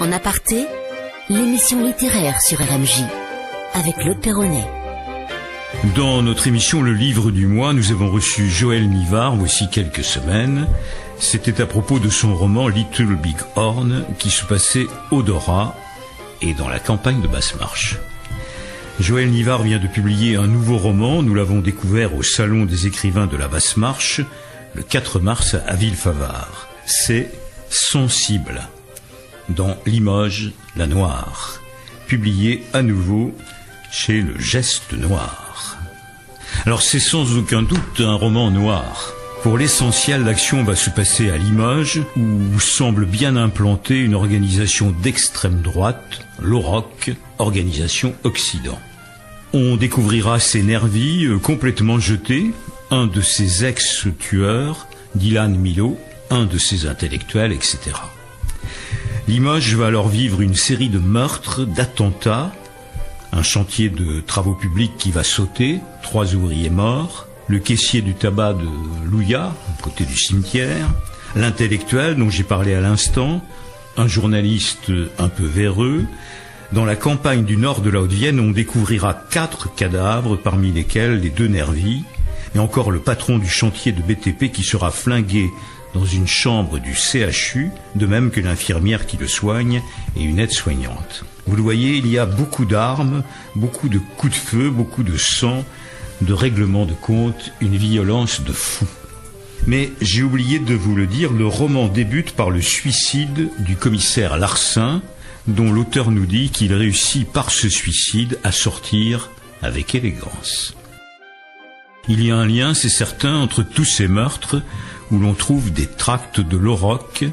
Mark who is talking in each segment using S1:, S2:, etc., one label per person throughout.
S1: En aparté, l'émission littéraire sur RMJ, avec Claude Perronnet.
S2: Dans notre émission Le Livre du Mois, nous avons reçu Joël Nivard, voici quelques semaines. C'était à propos de son roman Little Big Horn, qui se passait au Dora et dans la campagne de Basse-Marche. Joël Nivard vient de publier un nouveau roman, nous l'avons découvert au Salon des écrivains de la Basse-Marche, le 4 mars à Villefavard. C'est Sensible, dans Limoges, la Noire, publié à nouveau chez Le Geste Noir. Alors c'est sans aucun doute un roman noir. Pour l'essentiel, l'action va se passer à Limoges, où semble bien implantée une organisation d'extrême droite, l'OROC, Organisation Occident. On découvrira ses nervis complètement jetés, un de ses ex-tueurs, Dylan Milo, un de ses intellectuels, etc. Limoges va alors vivre une série de meurtres, d'attentats, un chantier de travaux publics qui va sauter, 3 ouvriers morts, le caissier du tabac de Louya, à côté du cimetière, l'intellectuel dont j'ai parlé à l'instant, un journaliste un peu véreux. Dans la campagne du nord de la Haute-Vienne, on découvrira 4 cadavres, parmi lesquels les 2 nervis, et encore le patron du chantier de BTP qui sera flingué dans une chambre du CHU, de même que l'infirmière qui le soigne et une aide-soignante. Vous le voyez, il y a beaucoup d'armes, beaucoup de coups de feu, beaucoup de sang, de règlements de compte, une violence de fou. Mais j'ai oublié de vous le dire, le roman débute par le suicide du commissaire Larsin, dont l'auteur nous dit qu'il réussit par ce suicide à sortir avec élégance. Il y a un lien, c'est certain, entre tous ces meurtres où l'on trouve des tracts de l'OROC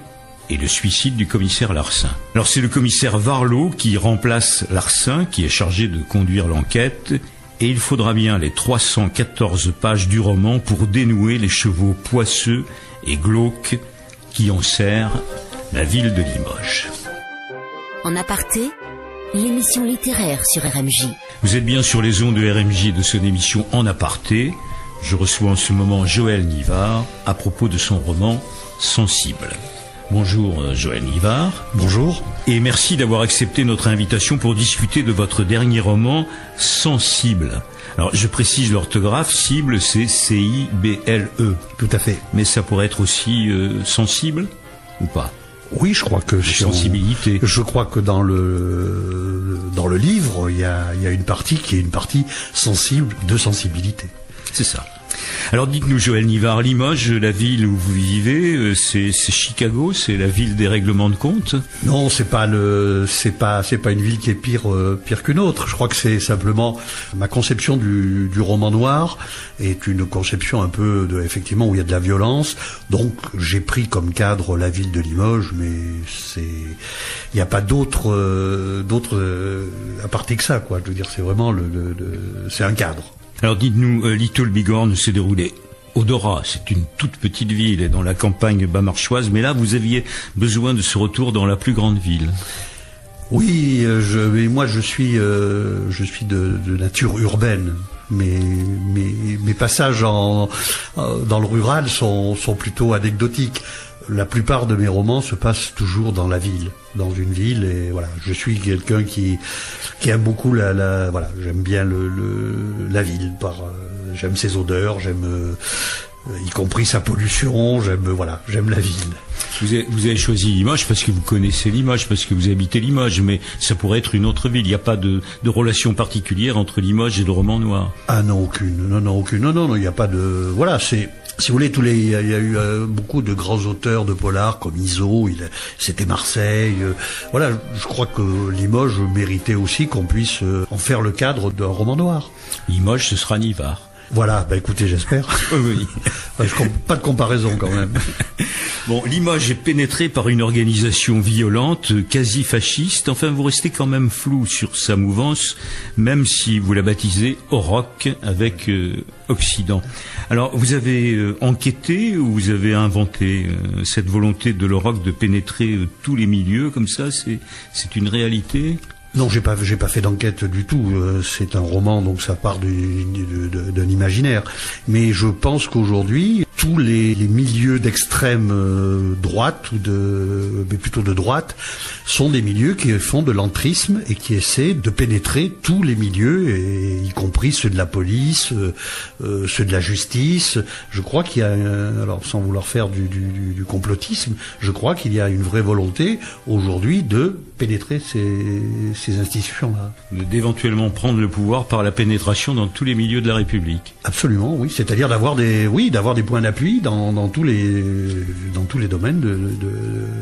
S2: et le suicide du commissaire Larsin. Alors c'est le commissaire Varlot qui remplace Larsin, qui est chargé de conduire l'enquête, et il faudra bien les 314 pages du roman pour dénouer les chevaux poisseux et glauques qui enserrent la ville de Limoges.
S1: En aparté, l'émission littéraire sur RMJ.
S2: Vous êtes bien sur les ondes de RMJ et de son émission En aparté. Je reçois en ce moment Joël Nivard à propos de son roman Sensible. Bonjour Joël Nivard.
S3: Bonjour.
S2: Et merci d'avoir accepté notre invitation pour discuter de votre dernier roman Sensible. Alors je précise l'orthographe, cible c'est C-I-B-L-E.
S3: Tout à fait.
S2: Mais ça pourrait être aussi sensible ou pas?
S3: Oui, je crois que
S2: sensibilité.
S3: Je crois que dans le livre, il y a une partie qui est une partie sensible de sensibilité.
S2: C'est ça. Alors dites-nous Joël Nivard, Limoges, la ville où vous vivez, c'est Chicago, c'est la ville des règlements de compte? Non,
S3: c'est pas une ville qui est pire qu'une autre. Je crois que c'est simplement ma conception du roman noir est une conception un peu effectivement où il y a de la violence. Donc j'ai pris comme cadre la ville de Limoges, mais il n'y a pas d'autre aparté que ça, quoi. Je veux dire, c'est vraiment c'est un cadre.
S2: Alors dites-nous, Little Big Horn s'est déroulé au Dora, c'est une toute petite ville et dans la campagne bas-marchoise, mais là vous aviez besoin de ce retour dans la plus grande ville.
S3: Oui, moi je suis de nature urbaine. Mes passages dans le rural sont plutôt anecdotiques. La plupart de mes romans se passent toujours dans la ville, dans une ville, et voilà. Je suis quelqu'un qui aime beaucoup voilà. J'aime bien la ville, j'aime ses odeurs, j'aime y compris sa pollution, j'aime la ville.
S2: Vous avez choisi Limoges parce que vous connaissez Limoges, parce que vous habitez Limoges, mais ça pourrait être une autre ville. Il n'y a pas de relation particulière entre Limoges et le roman noir.
S3: Ah non, aucune. Non, il n'y a pas de. Voilà, c'est. Si vous voulez, il y a eu beaucoup de grands auteurs de polar comme Iso, c'était Marseille. Voilà, je crois que Limoges méritait aussi qu'on puisse en faire le cadre d'un roman noir.
S2: Limoges, ce sera Nivard.
S3: Voilà, écoutez, j'espère.
S2: Oui.
S3: Pas de comparaison quand même.
S2: Bon, Limoges est pénétré par une organisation violente, quasi fasciste. Enfin, vous restez quand même flou sur sa mouvance, même si vous la baptisez OROC avec Occident. Alors, vous avez enquêté ou vous avez inventé cette volonté de l'OROC de pénétrer tous les milieux comme ça? C'est une réalité?
S3: Non, j'ai pas fait d'enquête du tout. C'est un roman, donc ça part d'un imaginaire. Mais je pense qu'aujourd'hui, tous les milieux d'extrême droite mais plutôt de droite, sont des milieux qui font de l'entrisme et qui essaient de pénétrer tous les milieux, y compris ceux de la police, ceux de la justice. Je crois qu'il y a, alors sans vouloir faire du complotisme, je crois qu'il y a une vraie volonté aujourd'hui de pénétrer ces institutions-là.
S2: D'éventuellement prendre le pouvoir par la pénétration dans tous les milieux de la République.
S3: Absolument, oui. C'est-à-dire d'avoir des points d'appui dans tous les domaines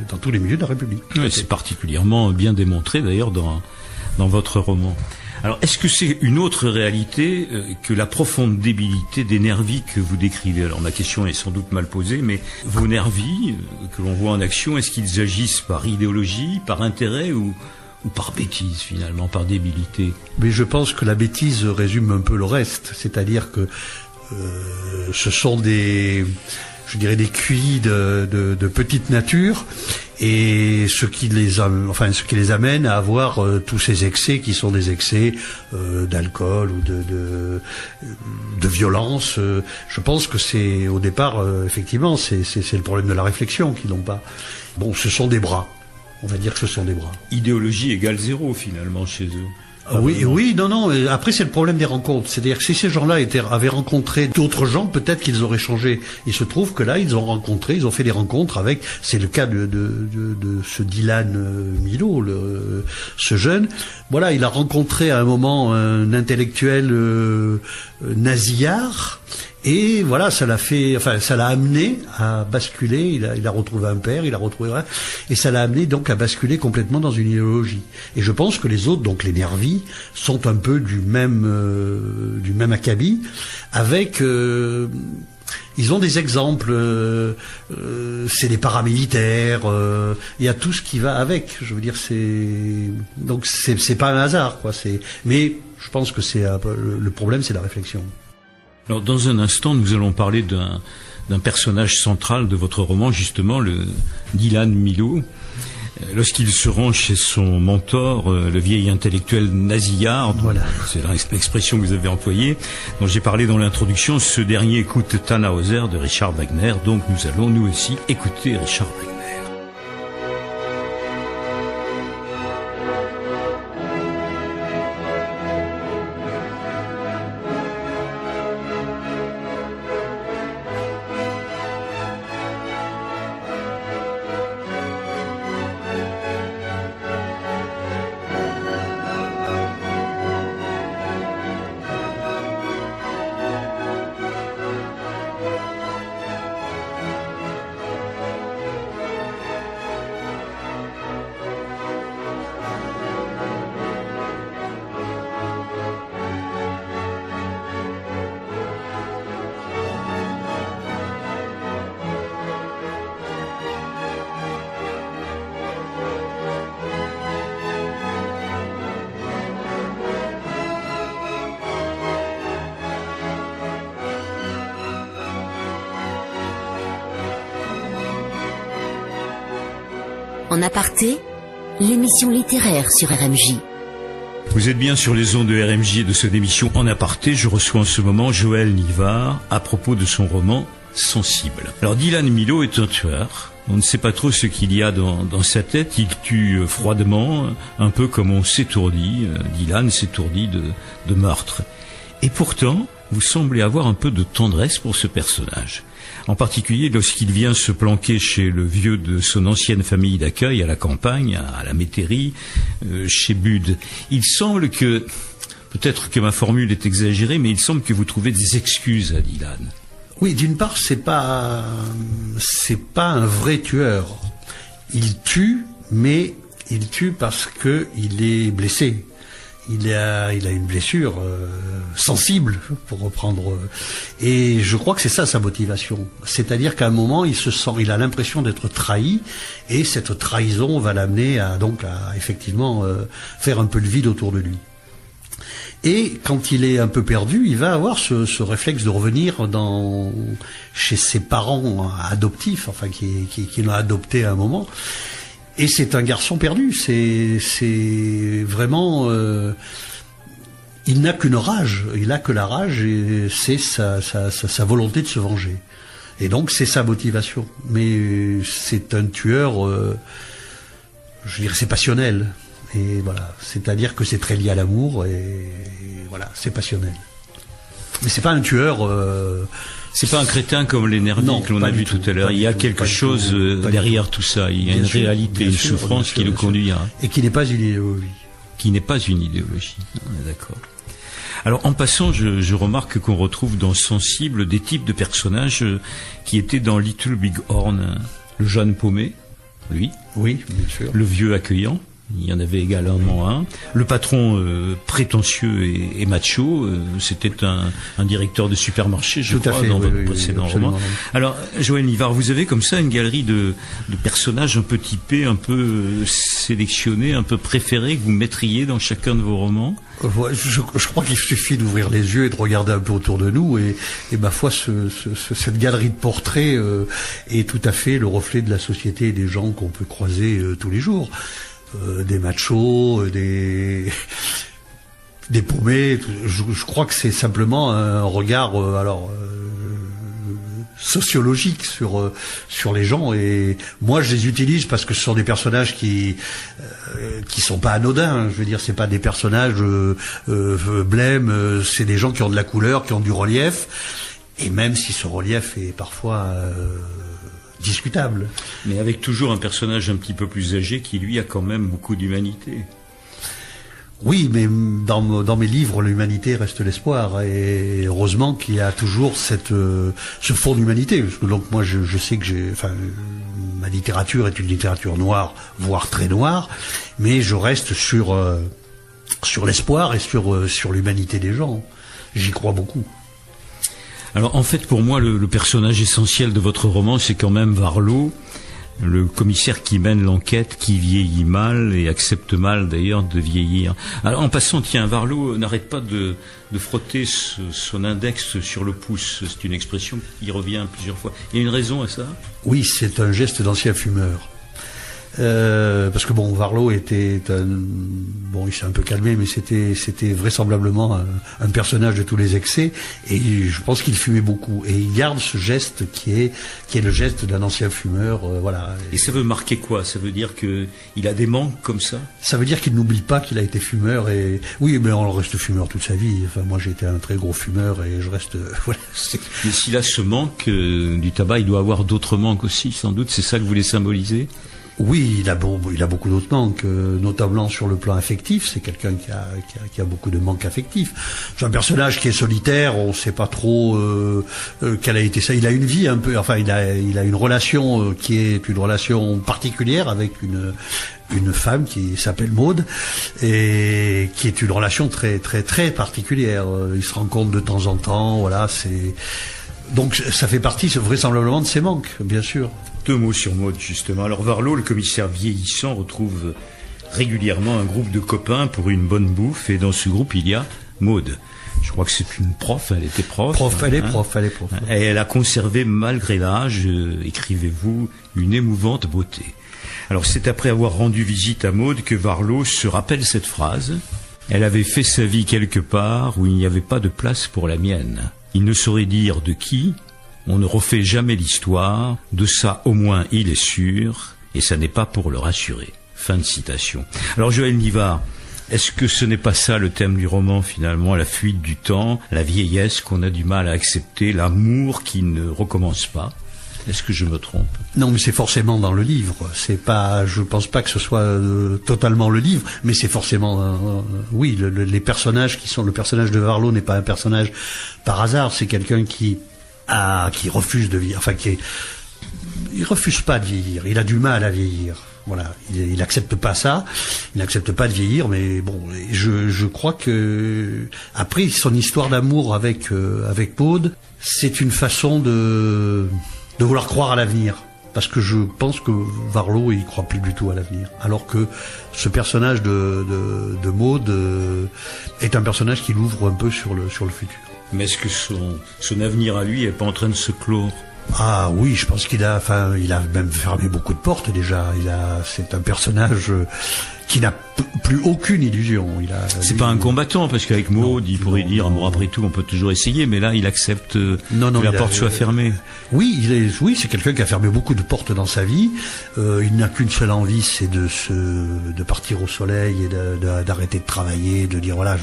S3: dans tous les milieux de la République.
S2: Oui, c'est particulièrement bien démontré d'ailleurs dans votre roman. Alors, est-ce que c'est une autre réalité que la profonde débilité des nervis que vous décrivez? Alors, ma question est sans doute mal posée, mais vos nervis que l'on voit en action, est-ce qu'ils agissent par idéologie, par intérêt ou par bêtise finalement, par débilité?
S3: Mais je pense que la bêtise résume un peu le reste, c'est-à-dire que ce sont des QI de petite nature, et ce qui les amène à avoir tous ces excès qui sont des excès d'alcool ou de violence. Je pense que c'est au départ effectivement c'est le problème de la réflexion qu'ils n'ont pas. Bon, ce sont des bras. On va dire que ce sont des bras.
S2: Idéologie égale zéro finalement chez eux.
S3: Oui, non. Après, c'est le problème des rencontres. C'est-à-dire que si ces gens-là avaient rencontré d'autres gens, peut-être qu'ils auraient changé. Il se trouve que là, ils ont fait des rencontres avec. C'est le cas de ce Dylan Milo, ce jeune. Voilà, il a rencontré à un moment un intellectuel nasillard. Et voilà, ça l'a amené à basculer. Il a retrouvé un père, et ça l'a amené donc à basculer complètement dans une idéologie. Et je pense que les autres, donc les nervis, sont un peu du même acabit, avec. Ils ont des exemples. C'est des paramilitaires. Il y a tout ce qui va avec. Je veux dire, c'est pas un hasard, quoi. Mais je pense que le problème, c'est la réflexion.
S2: Alors, dans un instant, nous allons parler d'un personnage central de votre roman, justement, le Dylan Milo. Lorsqu'il se rend chez son mentor, le vieil intellectuel nasillard,
S3: voilà.
S2: C'est l'expression que vous avez employée, dont j'ai parlé dans l'introduction, ce dernier écoute Tannhäuser de Richard Wagner, donc nous allons nous aussi écouter Richard Wagner.
S1: En aparté, l'émission littéraire sur RMJ.
S2: Vous êtes bien sur les ondes de RMJ et de cette émission En aparté. Je reçois en ce moment Joël Nivard à propos de son roman Sensible. Alors Dylan Milo est un tueur. On ne sait pas trop ce qu'il y a dans sa tête. Il tue froidement, un peu comme on s'étourdit. Dylan s'étourdit de meurtre. Et pourtant, vous semblez avoir un peu de tendresse pour ce personnage. En particulier lorsqu'il vient se planquer chez le vieux de son ancienne famille d'accueil à la campagne, à la Métairie, chez Bude. Il semble que, peut-être que ma formule est exagérée, mais il semble que vous trouvez des excuses à Dylan.
S3: Oui, d'une part, c'est pas un vrai tueur. Il tue, mais il tue parce que il est blessé. Il a une blessure sensible, pour reprendre. Et je crois que c'est ça sa motivation. C'est-à-dire qu'à un moment, il a l'impression d'être trahi, et cette trahison va l'amener à effectivement faire un peu le vide autour de lui. Et quand il est un peu perdu, il va avoir ce réflexe de revenir chez ses parents adoptifs, enfin qui l'ont adopté à un moment. Et c'est un garçon perdu. C'est vraiment. Il n'a qu'une rage. Il a que la rage, et c'est sa volonté de se venger. Et donc c'est sa motivation. Mais c'est un tueur, je dirais, c'est passionnel. Et voilà, c'est-à-dire que c'est très lié à l'amour et voilà, c'est passionnel. Mais c'est pas un tueur.
S2: C'est pas un crétin comme l'énergie que l'on a vu tout à l'heure. Il y a quelque chose derrière tout ça. Il y a une réalité, une souffrance qui le conduit à...
S3: Et qui n'est pas une idéologie.
S2: Qui n'est pas une idéologie. D'accord. Alors, en passant, je remarque qu'on retrouve dans Sensible des types de personnages qui étaient dans Little Big Horn. Le jeune paumé, lui.
S3: Oui, bien sûr.
S2: Le vieux accueillant. Il y en avait également un. Le patron prétentieux et macho, c'était un directeur de supermarché, je crois, dans votre précédent roman. Alors, Joël Nivard, vous avez comme ça une galerie de personnages un peu typés, un peu sélectionnés, un peu préférés que vous mettriez dans chacun de vos romans?
S3: Je crois qu'il suffit d'ouvrir les yeux et de regarder un peu autour de nous et ma foi, cette galerie de portraits est tout à fait le reflet de la société et des gens qu'on peut croiser tous les jours. Des machos, des paumés. Je crois que c'est simplement un regard sociologique sur les gens, et moi je les utilise parce que ce sont des personnages qui sont pas anodins. Je veux dire, c'est pas des personnages blêmes, c'est des gens qui ont de la couleur, qui ont du relief, et même si ce relief est parfois discutable.
S2: Mais avec toujours un personnage un petit peu plus âgé qui, lui, a quand même beaucoup d'humanité.
S3: Oui, mais dans mes livres, l'humanité reste l'espoir. Et heureusement qu'il y a toujours ce fond d'humanité. Parce que donc moi, je sais que ma littérature est une littérature noire, voire très noire, mais je reste sur l'espoir et sur l'humanité des gens. J'y crois beaucoup.
S2: Alors en fait, pour moi, le personnage essentiel de votre roman, c'est quand même Varlot, le commissaire qui mène l'enquête, qui vieillit mal et accepte mal d'ailleurs de vieillir. Alors en passant, tiens, Varlot n'arrête pas de frotter son index sur le pouce. C'est une expression qui revient plusieurs fois. Il y a une raison à ça?
S3: Oui, c'est un geste d'ancien fumeur. Parce que Varlot il s'est un peu calmé, mais c'était vraisemblablement un personnage de tous les excès, et je pense qu'il fumait beaucoup, et il garde ce geste qui est le geste d'un ancien fumeur, voilà.
S2: Et ça veut marquer quoi? Ça veut dire que il a des manques comme ça?
S3: Ça veut dire qu'il n'oublie pas qu'il a été fumeur, et oui, mais on reste fumeur toute sa vie. Enfin, moi j'ai été un très gros fumeur et je reste voilà.
S2: Mais s'il a ce manque du tabac, il doit avoir d'autres manques aussi, sans doute. C'est ça que vous voulez symboliser?
S3: Oui, il a beaucoup d'autres manques, notamment sur le plan affectif. C'est quelqu'un qui a beaucoup de manques affectifs. C'est un personnage qui est solitaire. On ne sait pas trop quelle a été ça. Il a une vie un peu. Enfin, il a une relation qui est une relation particulière avec une femme qui s'appelle Maude, et qui est une relation très très très particulière. Il se rencontre de temps en temps. Voilà, donc ça fait partie vraisemblablement de ses manques, bien sûr.
S2: Deux mots sur Maude, justement. Alors Varlot, le commissaire vieillissant, retrouve régulièrement un groupe de copains pour une bonne bouffe, et dans ce groupe, il y a Maude. Je crois que c'est une prof, elle était prof.
S3: Elle est prof.
S2: Et elle a conservé, malgré l'âge, écrivez-vous, une émouvante beauté. Alors c'est après avoir rendu visite à Maude que Varlot se rappelle cette phrase. Elle avait fait sa vie quelque part où il n'y avait pas de place pour la mienne. Il ne saurait dire de qui. On ne refait jamais l'histoire, de ça au moins il est sûr, et ça n'est pas pour le rassurer. Fin de citation. Alors Joël Nivard, est-ce que ce n'est pas ça le thème du roman finalement, la fuite du temps, la vieillesse qu'on a du mal à accepter, l'amour qui ne recommence pas? Est-ce que je me trompe?
S3: Non, mais c'est forcément dans le livre. C'est pas, je pense pas que ce soit totalement le livre, mais c'est forcément, oui, les personnages le personnage de Varlot n'est pas un personnage par hasard. C'est quelqu'un qui refuse de vieillir, il refuse pas de vieillir, il a du mal à vieillir. Voilà, il accepte pas ça, il n'accepte pas de vieillir, mais bon, je crois que après son histoire d'amour avec Maude, c'est une façon de vouloir croire à l'avenir. Parce que je pense que Varlot, il croit plus du tout à l'avenir. Alors que ce personnage de Maude est un personnage qui l'ouvre un peu sur le futur.
S2: Mais est-ce que son avenir à lui est pas en train de se clore?
S3: Ah oui, je pense il a même fermé beaucoup de portes déjà. C'est un personnage qui n'a plus aucune illusion.
S2: C'est pas un combattant, parce qu'avec Maud, il pourrait dire, bon, après tout, on peut toujours essayer, mais là, il accepte que la porte soit fermée.
S3: Oui, c'est quelqu'un qui a fermé beaucoup de portes dans sa vie. Il n'a qu'une seule envie, c'est de partir au soleil et d'arrêter de travailler, de dire voilà,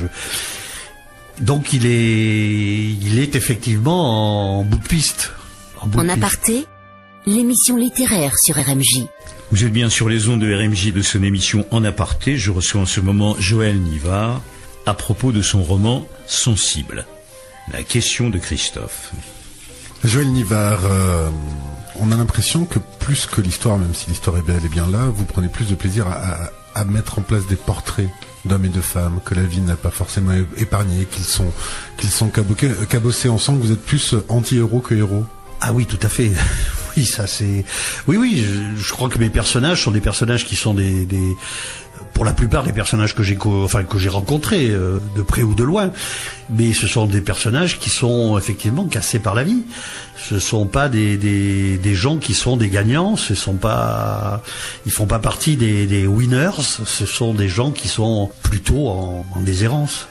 S3: donc il est effectivement en bout de piste.
S1: En aparté, l'émission littéraire sur RMJ.
S2: Vous êtes bien sur les ondes de RMJ de son émission En aparté. Je reçois en ce moment Joël Nivard à propos de son roman Sensible. La question de Christophe.
S4: Joël Nivard, on a l'impression que plus que l'histoire, même si l'histoire est bel et bien là, vous prenez plus de plaisir à mettre en place des portraits d'hommes et de femmes, que la vie n'a pas forcément épargné, qu'ils sont cabossés ensemble. Vous êtes plus anti-héros que héros.
S3: Ah oui, tout à fait. Oui, ça c'est. Oui, je crois que mes personnages sont des personnages qui sont pour la plupart des personnages que j'ai rencontrés de près ou de loin, mais ce sont des personnages qui sont effectivement cassés par la vie. Ce sont pas des gens qui sont des gagnants. Ils font pas partie des winners. Ce sont des gens qui sont plutôt en déshérence.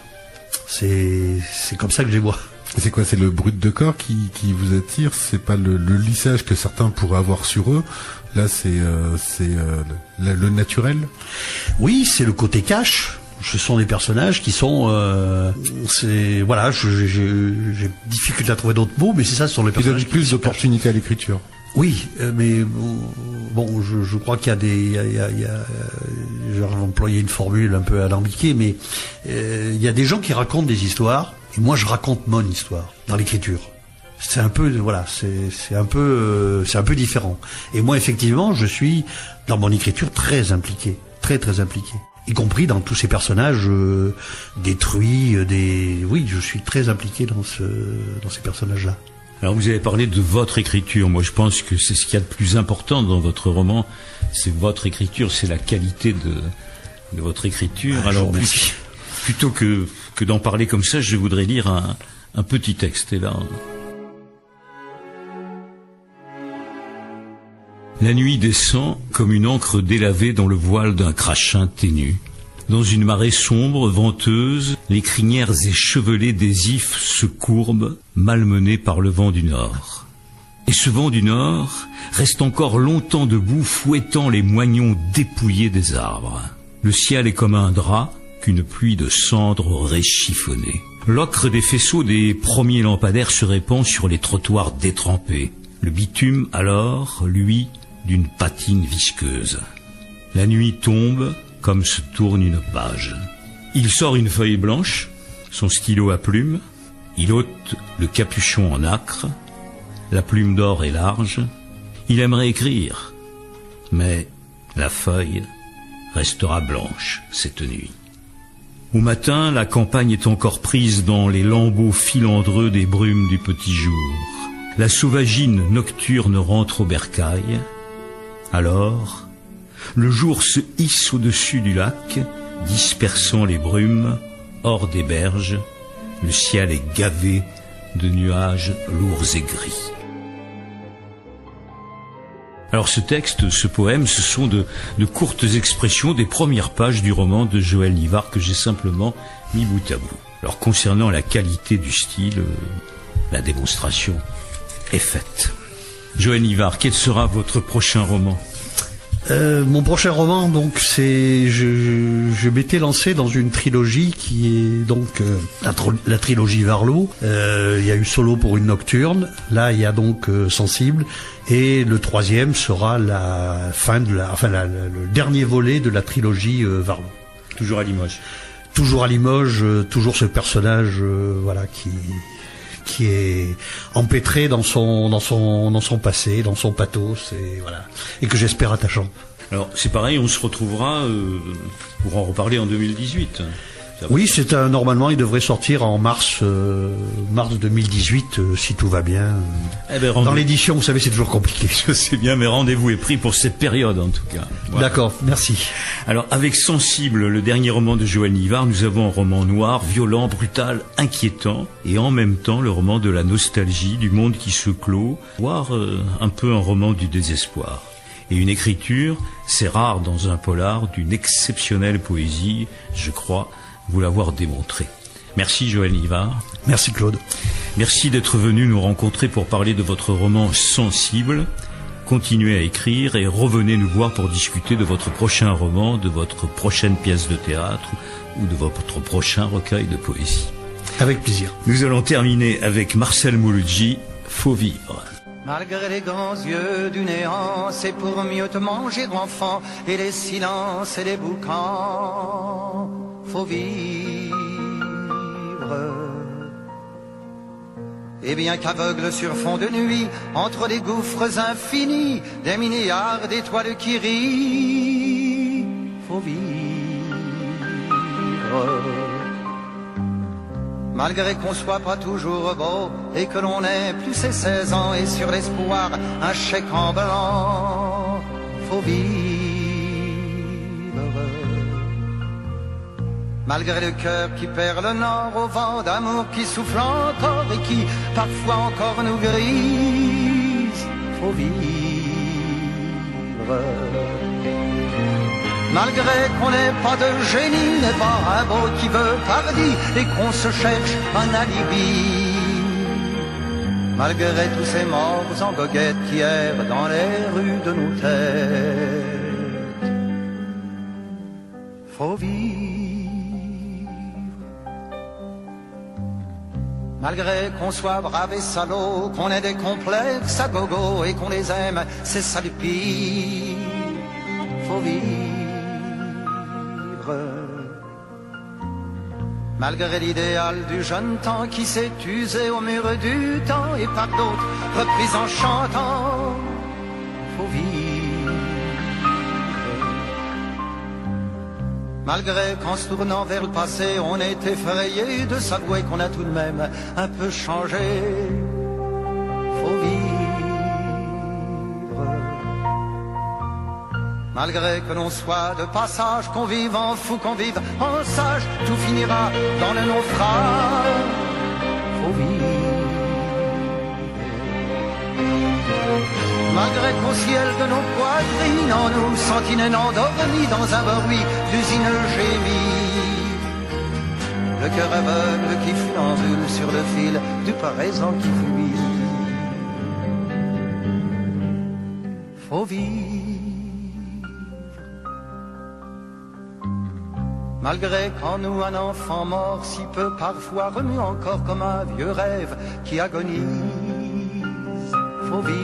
S3: C'est comme ça que je les vois.
S4: C'est quoi? C'est le brut de corps qui vous attire? C'est pas le lissage que certains pourraient avoir sur eux? Là, c'est le naturel? Oui, c'est le côté cash. Ce sont des personnages qui sont... j'ai difficulté à trouver d'autres mots, mais c'est ça, ce sont les personnages... Ils donnent plus d'opportunités à l'écriture.
S3: Oui, mais bon, je crois qu'il y a j'aurais employé une formule un peu alambiquée, mais il y a des gens qui racontent des histoires, et moi je raconte mon histoire dans l'écriture. C'est un peu, voilà, c'est un peu différent. Et moi, effectivement, je suis dans mon écriture très impliqué, très impliqué, y compris dans tous ces personnages détruits. Oui, je suis très impliqué dans ces personnages-là.
S2: Alors vous avez parlé de votre écriture. Moi je pense que c'est ce qu'il y a de plus important dans votre roman. C'est votre écriture, c'est la qualité de votre écriture.
S3: Ah,
S2: alors plutôt que d'en parler comme ça, je voudrais lire un petit texte. Et là, la nuit descend comme une encre délavée dans le voile d'un crachin ténu. Dans une marée sombre, venteuse, les crinières échevelées des ifs se courbent, malmenées par le vent du nord. Et ce vent du nord reste encore longtemps debout, fouettant les moignons dépouillés des arbres. Le ciel est comme un drap qu'une pluie de cendres aurait chiffonné. L'ocre des faisceaux des premiers lampadaires se répand sur les trottoirs détrempés. Le bitume, alors, lui, d'une patine visqueuse. La nuit tombe, comme se tourne une page. Il sort une feuille blanche, son stylo à plume, il ôte le capuchon en acre, la plume d'or est large, il aimerait écrire, mais la feuille restera blanche cette nuit. Au matin, la campagne est encore prise dans les lambeaux filandreux des brumes du petit jour. La sauvagine nocturne rentre au bercail. Alors, le jour se hisse au-dessus du lac, dispersant les brumes hors des berges. Le ciel est gavé de nuages lourds et gris. Alors ce texte, ce poème, ce sont de courtes expressions des premières pages du roman de Joël Nivard que j'ai simplement mis bout à bout. Alors concernant la qualité du style, la démonstration est faite. Joël Nivard, quel sera votre prochain roman ?
S3: Mon prochain roman, donc, je m'étais lancé dans une trilogie qui est donc la trilogie Varlot. Il y a eu Solo pour une nocturne. Là, il y a donc Sensible. Et le troisième sera la fin le dernier volet de la trilogie Varlot.
S2: Toujours à Limoges.
S3: Toujours à Limoges, toujours ce personnage, qui est empêtré dans son passé, dans son pathos, et que j'espère attachant.
S2: Alors c'est pareil, on se retrouvera pour en reparler en 2018.
S3: Oui, normalement, il devrait sortir en mars 2018, si tout va bien. Dans l'édition, vous savez, c'est toujours compliqué.
S2: Je sais bien, mais rendez-vous est pris pour cette période, en tout cas.
S3: Voilà. D'accord, merci.
S2: Alors, avec Sensible, le dernier roman de Joël Nivard, nous avons un roman noir, violent, brutal, inquiétant, et en même temps, le roman de la nostalgie, du monde qui se clôt, voire un peu un roman du désespoir. Et une écriture, c'est rare dans un polar, d'une exceptionnelle poésie, je crois vous l'avoir démontré. Merci Joël Nivard.
S3: Merci Claude.
S2: Merci d'être venu nous rencontrer pour parler de votre roman Sensible. Continuez à écrire et revenez nous voir pour discuter de votre prochain roman, de votre prochaine pièce de théâtre ou de votre prochain recueil de poésie.
S3: Avec plaisir.
S2: Nous allons terminer avec Marcel Mouloudji, Faut vivre.
S5: Malgré les grands yeux du néant, c'est pour mieux te manger, enfant, et les silences et les boucans, faut vivre. Et bien qu'aveugle sur fond de nuit, entre les gouffres infinis, des milliards d'étoiles qui rient, faut vivre. Malgré qu'on soit pas toujours beau et que l'on ait plus ses 16 ans et sur l'espoir un chèque en blanc, faut vivre. Malgré le cœur qui perd le nord au vent d'amour qui souffle encore et qui parfois encore nous grise, faut vivre. Malgré qu'on n'ait pas de génie, n'est pas un beau qui veut pardi et qu'on se cherche un alibi. Malgré tous ces morts en goguettes qui errent dans les rues de nos têtes, faut vivre. Malgré qu'on soit brave et salaud, qu'on ait des complexes à gogo et qu'on les aime, c'est ça le pire, faut vivre. Malgré l'idéal du jeune temps qui s'est usé au mur du temps et par d'autres repris en chantant, faut vivre. Malgré qu'en se tournant vers le passé on est effrayé de s'avouer qu'on a tout de même un peu changé, faut vivre. Malgré que l'on soit de passage, qu'on vive en fou, qu'on vive en sage, tout finira dans le naufrage, faut vivre. Malgré qu'au ciel de nos poitrines, en nous sentinelles endormis dans un bruit d'usine gémie, le cœur aveugle qui funambule sur le fil du présent qui fuit, faut vivre. Malgré qu'en nous un enfant mort si peu parfois remue encore comme un vieux rêve qui agonise, faut vivre.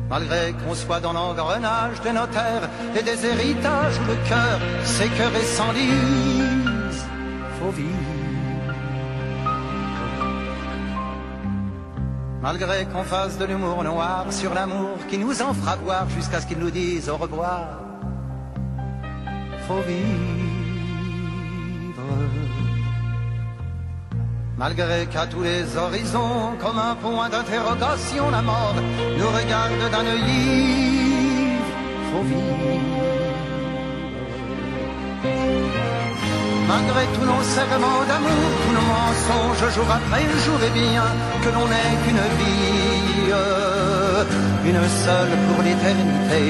S5: Malgré qu'on soit dans l'engrenage des notaires et des héritages où le cœur s'écœure et s'enlise, faut vivre. Malgré qu'on fasse de l'humour noir sur l'amour qui nous en fera voir jusqu'à ce qu'ils nous disent au revoir, faut vivre. Malgré qu'à tous les horizons, comme un point d'interrogation, la mort nous regarde d'un œil ivre, faut vivre. Malgré tous nos serments d'amour, tous nos mensonges jour après jour, et bien que l'on n'ait qu'une vie, une seule pour l'éternité.